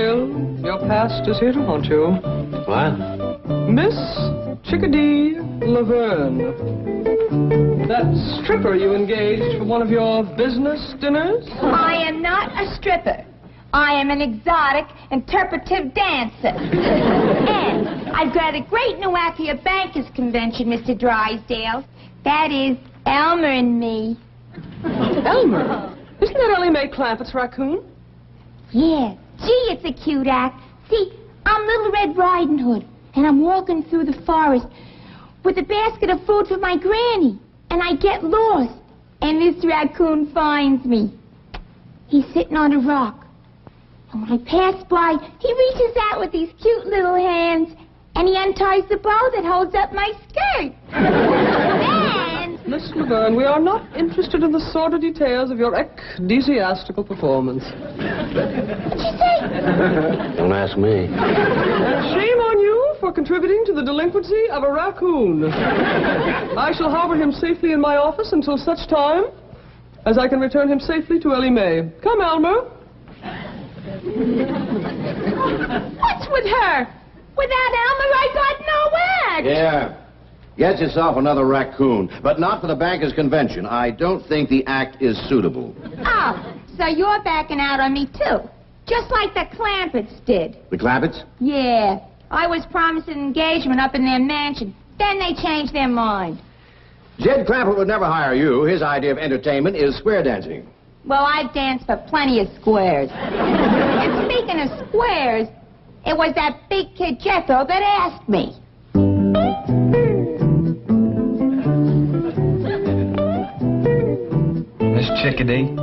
Will, your past is here to haunt you. What? Miss Chickadee Laverne. That stripper you engaged for one of your business dinners? I am not a stripper. I am an exotic, interpretive dancer. And I've got a great new act for your bankers convention, Mr. Drysdale. That is Elmer and me. Elmer? Isn't that Ellie Mae Clampett's raccoon? Yeah. Gee, it's a cute act. See, I'm Little Red Riding Hood, and I'm walking through the forest with a basket of fruit for my granny, and I get lost, and this raccoon finds me. He's sitting on a rock, and when I pass by, he reaches out with these cute little hands, and he unties the bow that holds up my skirt. And... Miss Laverne, we are not interested in the sordid details of your ecclesiastical performance. What'd you say? Don't ask me. Shame on you for contributing to the delinquency of a raccoon. I shall harbor him safely in my office until such time as I can return him safely to Ellie Mae. Come, Elmer. What's with her? Without Elmer, I got no act. Yeah. Get yourself another raccoon, but not for the bankers' convention. I don't think the act is suitable. Oh, so you're backing out on me, too. Just like the Clampetts did. The Clampetts? Yeah. I was promised an engagement up in their mansion. Then they changed their mind. Jed Clampett would never hire you. His idea of entertainment is square dancing. Well, I've danced for plenty of squares. And speaking of squares, it was that big kid Jethro that asked me. Miss Chickadee,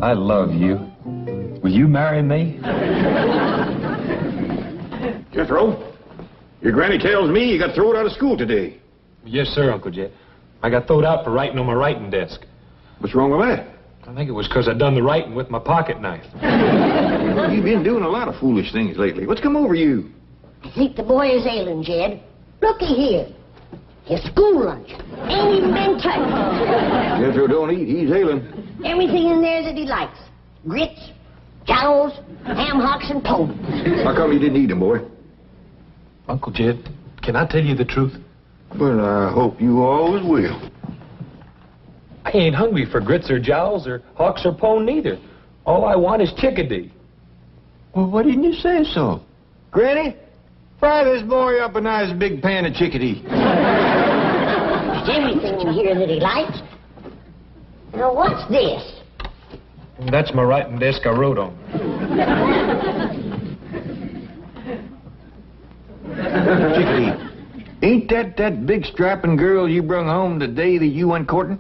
I love you. Will you marry me? Jethro, your granny tells me you got thrown out of school today. Yes, sir, Uncle Jed. I got thrown out for writing on my writing desk. What's wrong with that? I think it was because I done the writing with my pocket knife. You've been doing a lot of foolish things lately. What's come over you? I think the boy is ailing, Jed. Looky here. His school lunch ain't even been touched. Jethro don't eat. He's ailing. Everything in there that he likes. Grits, jowls, ham hocks, and toast. How come you didn't eat them, boy? Uncle Jed, can I tell you the truth? Well, I hope you always will. I ain't hungry for grits or jowls or hawks or pone neither. All I want is Chickadee. Well, why didn't you say so? Granny, fry this boy up a nice big pan of chickadee. There's everything in here that he likes. Now, what's this? That's my writing desk I wrote on. Chickadee, ain't that big strapping girl you brung home the day that you went courting?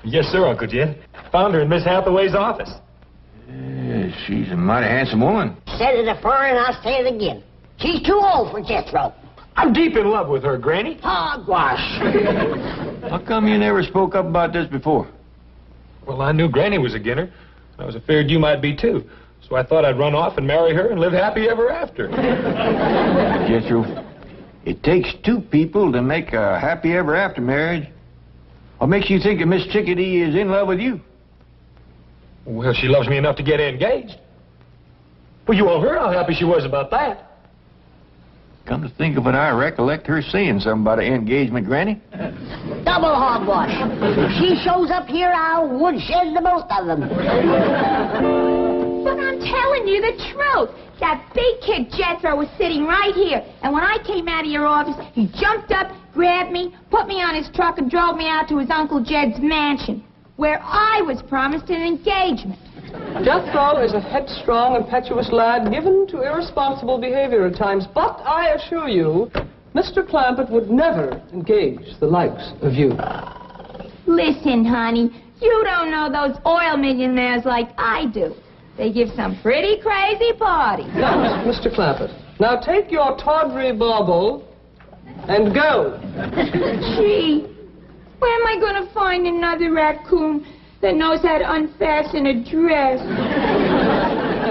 Yes, sir, Uncle Jed. Found her in Miss Hathaway's office. Yeah, she's a mighty handsome woman. Said it afore and I'll say it again. She's too old for Jethro. I'm deep in love with her, Granny. Hogwash. How come you never spoke up about this before? Well, I knew Granny was again her. I was afraid you might be, too. So I thought I'd run off and marry her and live happy ever after. Jethro, it takes two people to make a happy ever after marriage. What makes you think that Miss Chickadee is in love with you? Well, she loves me enough to get engaged. Well, you all heard how happy she was about that. Come to think of it, I recollect her saying something about an engagement, Granny. Double hogwash. If she shows up here, I'll woodshed the both of them. But I'm telling you the truth. That big kid Jethro was sitting right here. And when I came out of your office, he jumped up, grabbed me, put me on his truck, and drove me out to his Uncle Jed's mansion, where I was promised an engagement. Jethro is a headstrong, impetuous lad given to irresponsible behavior at times, but I assure you, Mr. Clampett would never engage the likes of you. Listen, honey, you don't know those oil millionaires like I do. They give some pretty crazy parties. Now, Mr. Clampett, now take your tawdry bauble and go. Gee, where am I going to find another raccoon that knows how to unfasten a dress?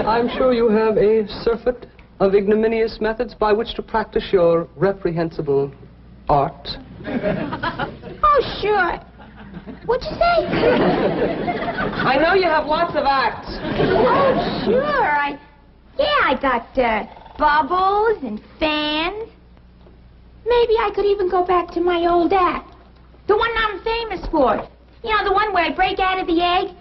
I'm sure you have a surfeit of ignominious methods by which to practice your reprehensible art. Oh, sure. What'd you say? I know you have lots of acts. Oh, sure. Yeah, I got bubbles and fans. Maybe I could even go back to my old act. The one I'm famous for. You know, the one where I break out of the egg?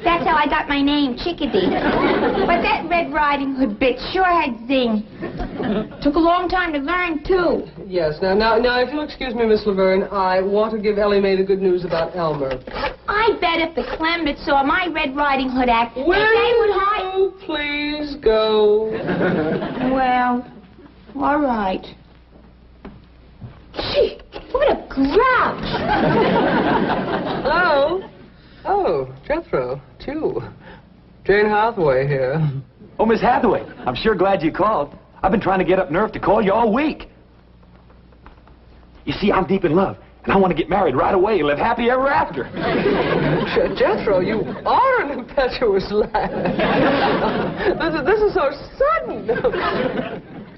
That's how I got my name, Chickadee. But that Red Riding Hood bit sure had zing. Took a long time to learn, too. Yes, now, if you'll excuse me, Miss Laverne, I want to give Ellie Mae the good news about Elmer. I bet if the Clements saw my Red Riding Hood act, Will they would hide... you please go? Well, all right. Gee, what a grouch! Oh, Jethro, it's you. Jane Hathaway here. Oh, Miss Hathaway, I'm sure glad you called. I've been trying to get up nerve to call you all week. You see, I'm deep in love, and I want to get married right away and live happy ever after. Jethro, you are an impetuous lad. This is so sudden.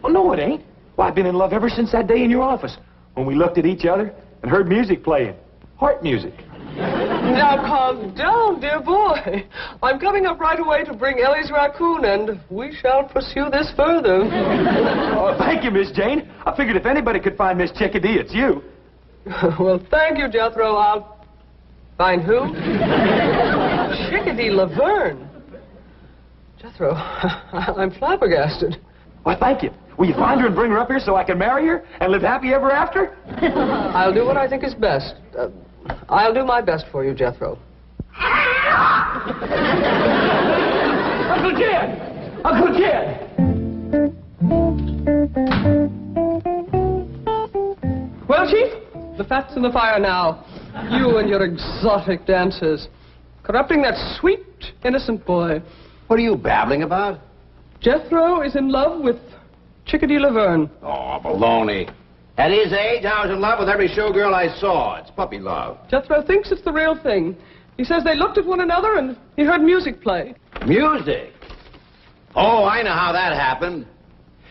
Oh, no, it ain't. Well, I've been in love ever since that day in your office, when we looked at each other and heard music playing. Heart music. Now, calm down, dear boy. I'm coming up right away to bring Ellie's raccoon, and we shall pursue this further. Oh, thank you, Miss Jane. I figured if anybody could find Miss Chickadee, it's you. Well, thank you, Jethro. I'll... Find who? Chickadee Laverne. Jethro, I'm flabbergasted. Well, thank you. Will you find her and bring her up here so I can marry her and live happy ever after? I'll do what I think is best. I'll do my best for you, Jethro. Uncle Jed! Uncle Jed! Well, Chief, the fat's in the fire now. You and your exotic dances. Corrupting that sweet, innocent boy. What are you babbling about? Jethro is in love with Chickadee Laverne. Oh, baloney. At his age, I was in love with every showgirl I saw. It's puppy love. Jethro thinks it's the real thing. He says they looked at one another and he heard music play. Music? Oh, I know how that happened.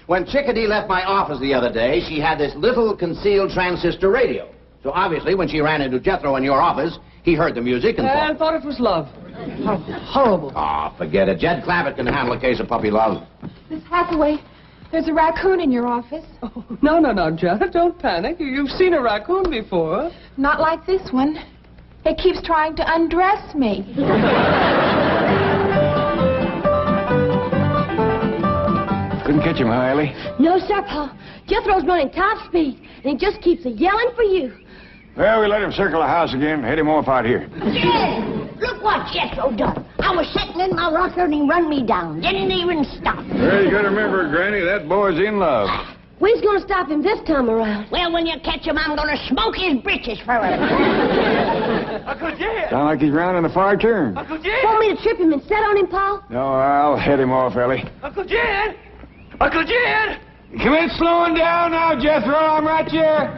When Chickadee left my office the other day, she had this little concealed transistor radio. So obviously, when she ran into Jethro in your office, he heard the music and thought it was love. How horrible. Oh, forget it. Jed Clampett can handle a case of puppy love. Miss Hathaway, there's a raccoon in your office. Oh, no, Jed, don't panic. You've seen a raccoon before. Not like this one. It keeps trying to undress me. Couldn't catch him, huh, Ellie? No, sir, Pa. Jethro's running top speed, and he just keeps yelling for you. Well, we let him circle the house again. Head him off out here. Yeah, look what Jethro done. I was sitting in my rocker and he run me down. Didn't even stop. Well, you gotta remember, Granny, that boy's in love. Where's gonna stop him this time around? Well, when you catch him, I'm gonna smoke his britches for him. Uncle Jed! Sound like he's rounding a far turn. Uncle Jed! Want me to trip him and set on him, Pa? No, I'll head him off, Ellie. Uncle Jed! Uncle Jed! Commence slowing down now, Jethro. I'm right here.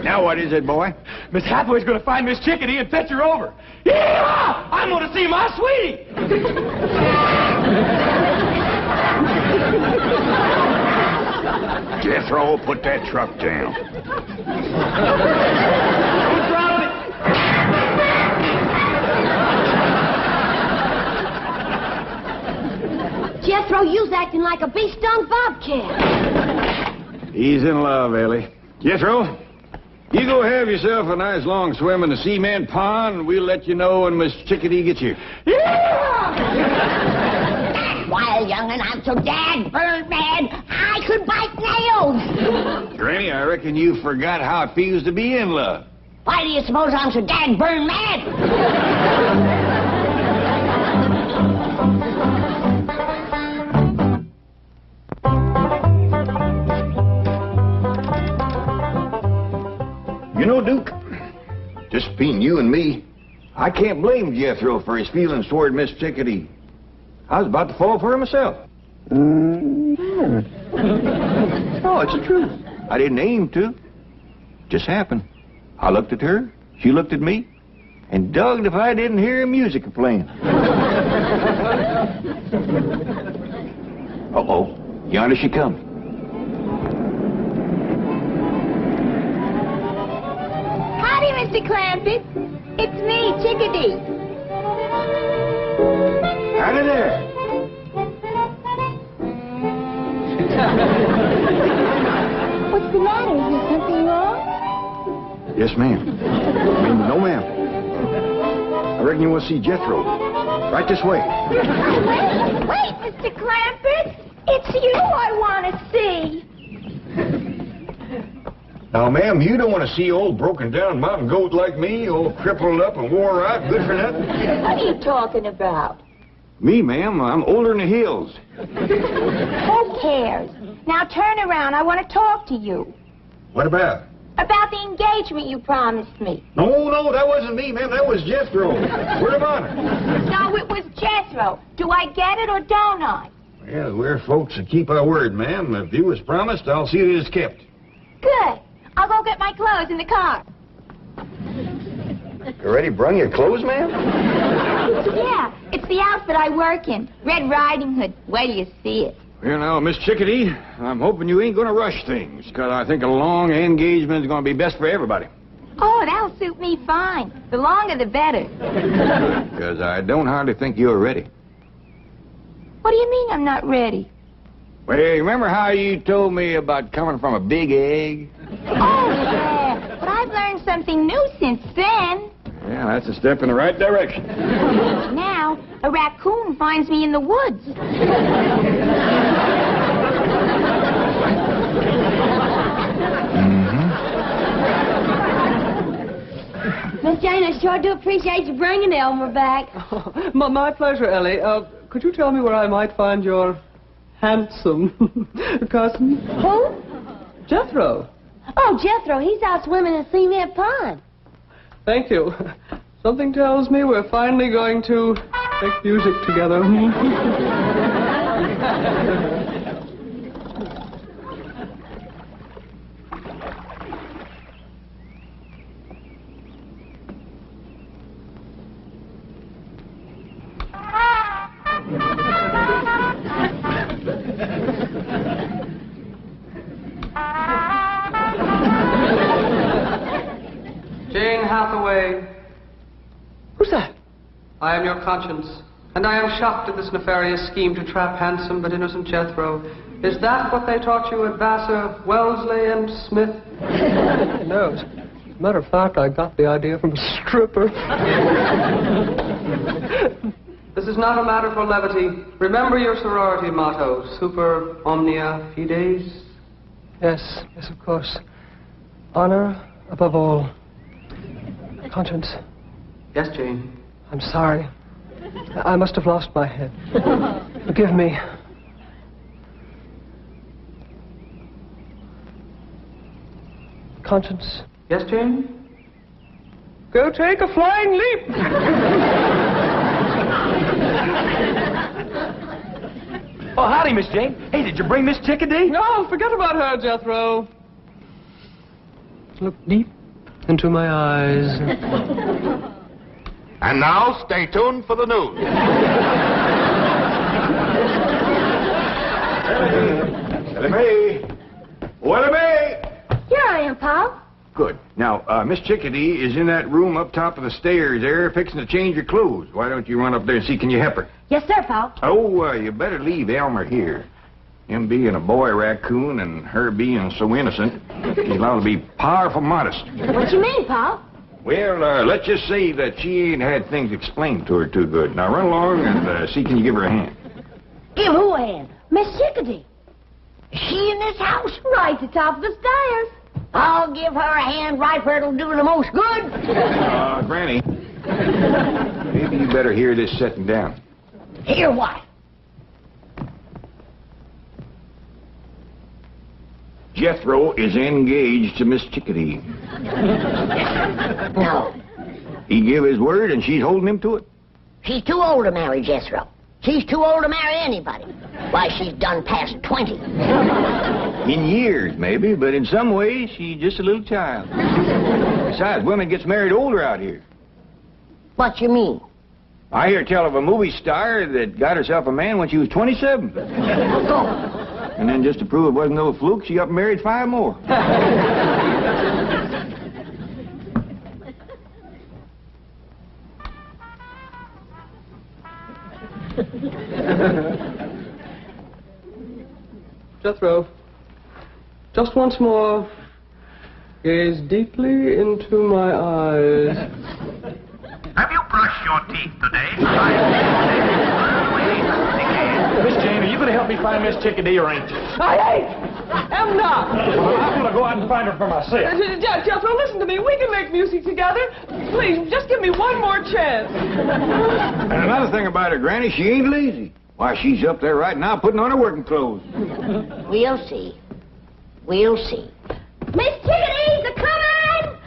Now what is it, boy? Miss Hathaway's going to find Miss Chickadee and fetch her over. Yeah! I'm going to see my sweetie! Jethro, put that truck down. What's wrong with it? Jethro, you's acting like a bee-stung bobcat. He's in love, Ellie. Jethro, you go have yourself a nice long swim in the cement pond, and we'll let you know when Miss Chickadee gets here. Yeah! Well, young'un, I'm so dad-burned mad, I could bite nails. Granny, I reckon you forgot how it feels to be in love. Why do you suppose I'm so dad-burned mad? You know, Duke, just between you and me, I can't blame Jethro for his feelings toward Miss Chickadee. I was about to fall for her myself. No, it's the truth. I didn't aim to. Just happened. I looked at her, she looked at me, and dogged if I didn't hear music playing. Uh-oh, yonder she comes. Howdy, Mr. Clampett. It's me, Chickadee. Yes, ma'am. No, ma'am. I reckon you want to see Jethro. Right this way. Wait, Mr. Clampett. It's you I want to see. Now, ma'am, you don't want to see old broken down mountain goat like me, all crippled up and wore out, good for nothing? What are you talking about? Me, ma'am, I'm older than the hills. Who cares? Now turn around. I want to talk to you. What about? About the engagement you promised me. No, that wasn't me, ma'am. That was Jethro. Word of honor. No, it was Jethro. Do I get it or don't I? Well, we're folks that keep our word, ma'am. If you was promised, I'll see that it's kept. Good. I'll go get my clothes in the car. You already brung your clothes, ma'am? Yeah, it's the outfit I work in. Red Riding Hood. Wait till you see it. Well, now, Miss Chickadee, I'm hoping you ain't going to rush things, because I think a long engagement is going to be best for everybody. Oh, that'll suit me fine. The longer, the better. Because I don't hardly think you're ready. What do you mean I'm not ready? Well, you remember how you told me about coming from a big egg? Oh, yeah. But I've learned something new since then. Yeah, that's a step in the right direction. Now, a raccoon finds me in the woods. Miss Jane, I sure do appreciate you bringing Elmer back. Oh, my pleasure, Ellie. Could you tell me where I might find your handsome cousin? Who? Jethro. Oh, Jethro, he's out swimming in Cement Pond. Thank you. Something tells me we're finally going to make music together. Jane Hathaway. Who's that? I am your conscience, and I am shocked at this nefarious scheme to trap handsome but innocent Jethro. Is that what they taught you at Vassar, Wellesley, and Smith? No. As a matter of fact, I got the idea from a stripper. This is not a matter for levity. Remember your sorority motto, super omnia fides. Yes, of course. Honor above all. Conscience. Yes, Jane. I'm sorry. I must have lost my head. Forgive me. Conscience. Yes, Jane? Go take a flying leap! Oh, howdy, Miss Jane. Hey, did you bring Miss Chickadee? No, forget about her, Jethro. Look deep into my eyes. And now, stay tuned for the news. What Here I am, Pop. Good. Now, Miss Chickadee is in that room up top of the stairs there, fixing to change her clothes. Why don't you run up there and see, can you help her? Yes, sir, Pop. Oh, you better leave Elmer here. Him being a boy raccoon and her being so innocent, he's allowed to be powerful modest. What you mean, Pop? Well, let's just say that she ain't had things explained to her too good. Now, run along and see, can you give her a hand? Give who a hand? Miss Chickadee. Is she in this house? Right at the top of the stairs. I'll give her a hand right where it'll do the most good. Granny, maybe you better hear this setting down. Hear what? Jethro is engaged to Miss Chickadee. No. He gave his word, and she's holding him to it. She's too old to marry Jethro. She's too old to marry anybody. Why, she's done past 20. In years, maybe, but in some ways, she's just a little child. Besides, women gets married older out here. What you mean? I hear tell of a movie star that got herself a man when she was 27. And then just to prove it wasn't no fluke, she up and married 5 more. Jethro, just once more, Gaze deeply into my eyes. Have you brushed your teeth today? Miss Jane, are you going to help me find Miss Chickadee or ain't you? am not. Well, I'm going to go out and find her for myself. Jethro, listen to me. We can make music together. Please, just give me one more chance. And another thing about her, Granny, she ain't lazy. Why, she's up there right now putting on her working clothes. We'll see. We'll see. Miss Chickadee's a-coming!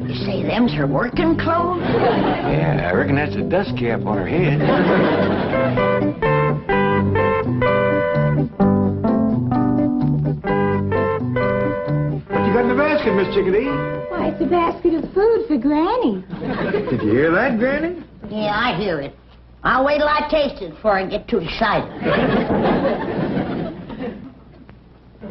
You say them's her working clothes? Yeah, I reckon that's a dust cap on her head. What you got in the basket, Miss Chickadee? Why, it's a basket of food for Granny. Did you hear that, Granny? Yeah, I hear it. I'll wait till I taste it before I get too excited.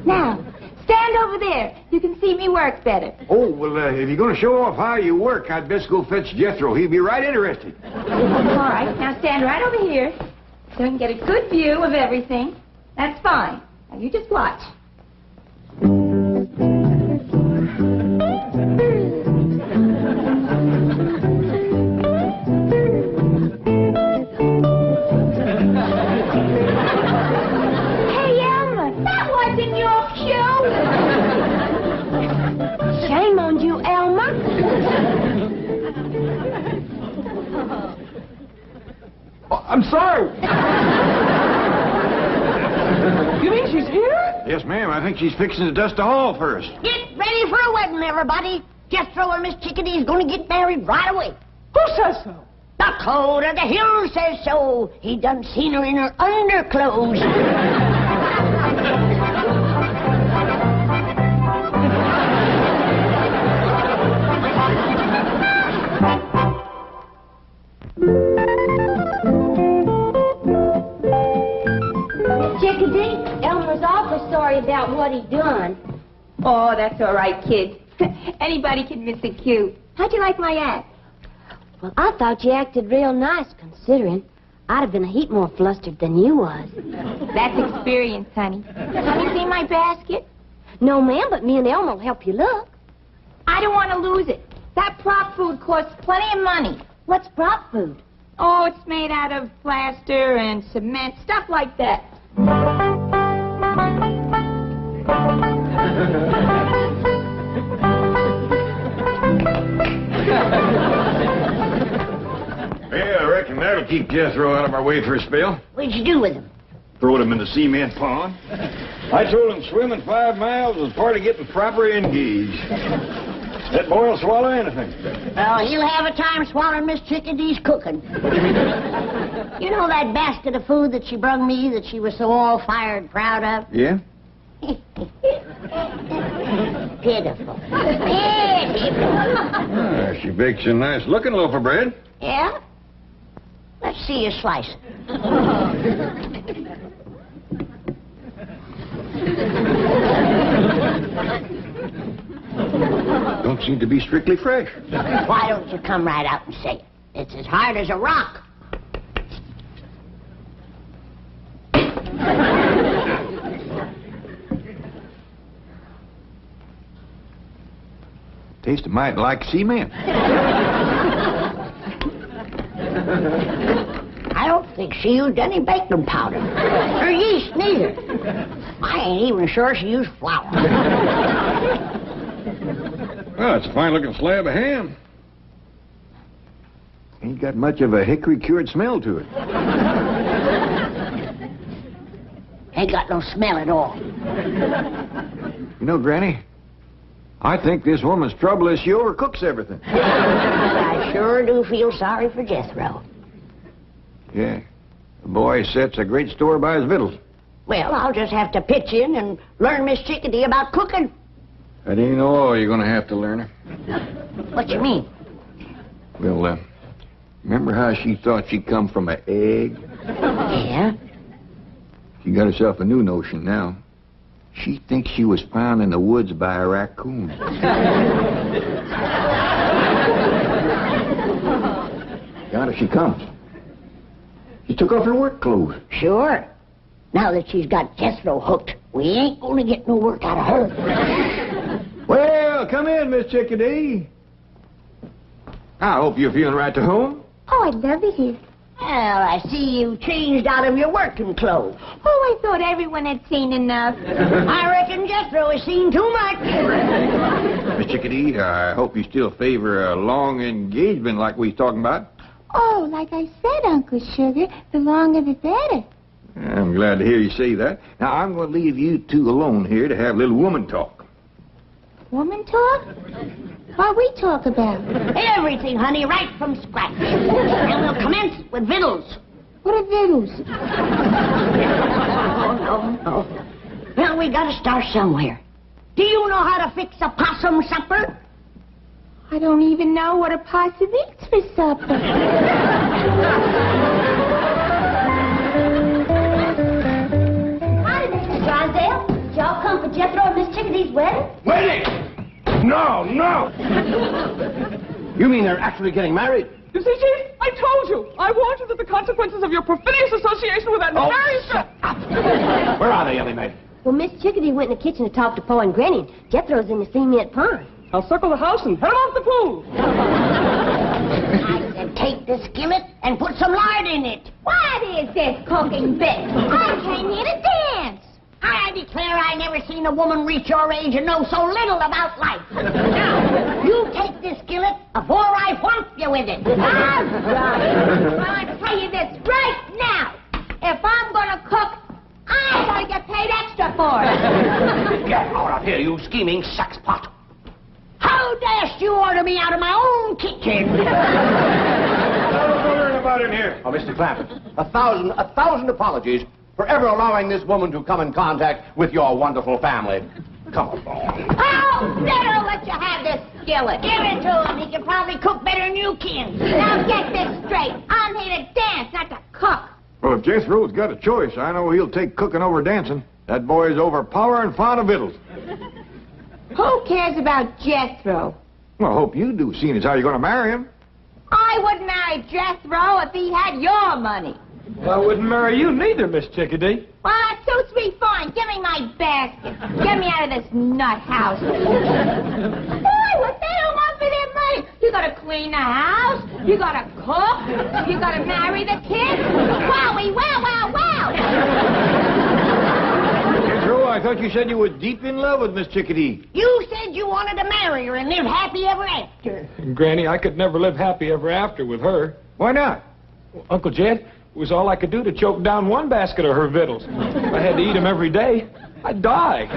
Now, stand over there. You can see me work better. Oh, well, if you're going to show off how you work, I'd best go fetch Jethro. He'd be right interested. All right, now stand right over here so I can get a good view of everything. That's fine. Now, you just watch. Hey, Elmer, that wasn't your cue. Shame on you, Elmer. Oh, I'm sorry. You mean she's here? Yes, ma'am. I think she's fixing to dust the hall first. Get ready for a wedding, everybody. Jethro and Miss Chickadee's going to get married right away. Who says so? The code of the hill says so. He done seen her in her underclothes. Chickadee, Elmer's awful sorry about what he done. Oh, that's all right, kid. Anybody can miss a cue. How'd you like my act? Well, I thought you acted real nice, considering. I'd have been a heap more flustered than you was. That's experience, honey. Have you seen my basket? No, ma'am, but me and Elmer will help you look. I don't want to lose it. That prop food costs plenty of money. What's prop food? Oh, it's made out of plaster and cement, stuff like that. Yeah, I reckon that'll keep Jethro out of our way for a spell. What'd you do with him? Throwed him in the cement pond. I told him swimming 5 miles was part of getting proper engaged. That boy will swallow anything. Well, he'll have a time swallowing Miss Chickadee's cooking. What do you mean? You know that basket of food that she brung me that she was so all-fired proud of? Yeah? Pitiful. Pitiful. She bakes a nice looking loaf of bread. Yeah? Let's see you slice it. Don't seem to be strictly fresh. Why don't you come right out and say it? It's as hard as a rock. Tastes a mite like cement. I don't think she used any baking powder. Or yeast, neither. I ain't even sure she used flour. Well, it's a fine-looking slab of ham. Ain't got much of a hickory-cured smell to it. Ain't got no smell at all. You know, Granny, I think this woman's trouble is she overcooks everything. I sure do feel sorry for Jethro. Yeah. The boy sets a great store by his victuals. Well, I'll just have to pitch in and learn Miss Chickadee about cooking. That ain't all you're going to have to learn her. What you mean? Well, remember how she thought she'd come from an egg? Yeah? She got herself a new notion now. She thinks she was found in the woods by a raccoon. Yonder she comes. She took off her work clothes. Sure. Now that she's got Jethro hooked, we ain't gonna get no work out of her. Well, come in, Miss Chickadee. I hope you're feeling right to home. Oh, I'd love it here. Well, I see you changed out of your working clothes. Oh, I thought everyone had seen enough. I reckon Jethro has seen too much. Miss Chickadee, I hope you still favor a long engagement like we was talking about. Oh, like I said, Uncle Sugar, the longer the better. I'm glad to hear you say that. Now, I'm going to leave you two alone here to have a little woman talk. Woman talk? What we talk about? Everything, honey, right from scratch. And we'll commence with victuals. What are victuals? No. Well, we gotta start somewhere. Do you know how to fix a possum supper? I don't even know what a possum eats for supper. Howdy, Mr. Drysdale. Did y'all come for Jethro and Miss Chickadee's wedding? Wedding? No. You mean they're actually getting married? You see, Chief, I told you. I warned you that the consequences of your perfidious association with that nefarious... Shut up. Where are they, Ellie Mae? Well, Miss Chickadee went in the kitchen to talk to Pa and Granny, and Jethro's in the cement pond. I'll circle the house and head 'em off the pool. I said take the skillet and put some lard in it. What is this cooking bit? I came here to dance. I declare I never seen a woman reach your age and know so little about life. Now, you take this skillet before I whomp you with it. All right. Well, I tell you this right now. If I'm going to cook, I'm going to get paid extra for it. Get out of here, you scheming saxpot. How dashed you order me out of my own kitchen? What about in here? Oh, Mr. Clampett, a thousand apologies for ever allowing this woman to come in contact with your wonderful family. Come on. Oh, better let you have this skillet. Give it to him. He can probably cook better than you can. Now get this straight. I'm here to dance, not to cook. Well, if Jethro's got a choice, I know he'll take cooking over dancing. That boy is overpowering fond of victuals. Who cares about Jethro? Well, I hope you do, seeing as how you're going to marry him. I wouldn't marry Jethro if he had your money. Well, I wouldn't marry you neither, Miss Chickadee. Well, that suits me fine. Give me my basket. Get me out of this nut house. Boy, what they don't want for their money. You gotta clean the house. You gotta cook. You gotta marry the kids. Wowie, wow. Jethro, I thought you said you were deep in love with Miss Chickadee. You said you wanted to marry her and live happy ever after. And Granny, I could never live happy ever after with her. Why not? Well, Uncle Jed, it was all I could do to choke down one basket of her victuals. If I had to eat them every day, I'd die.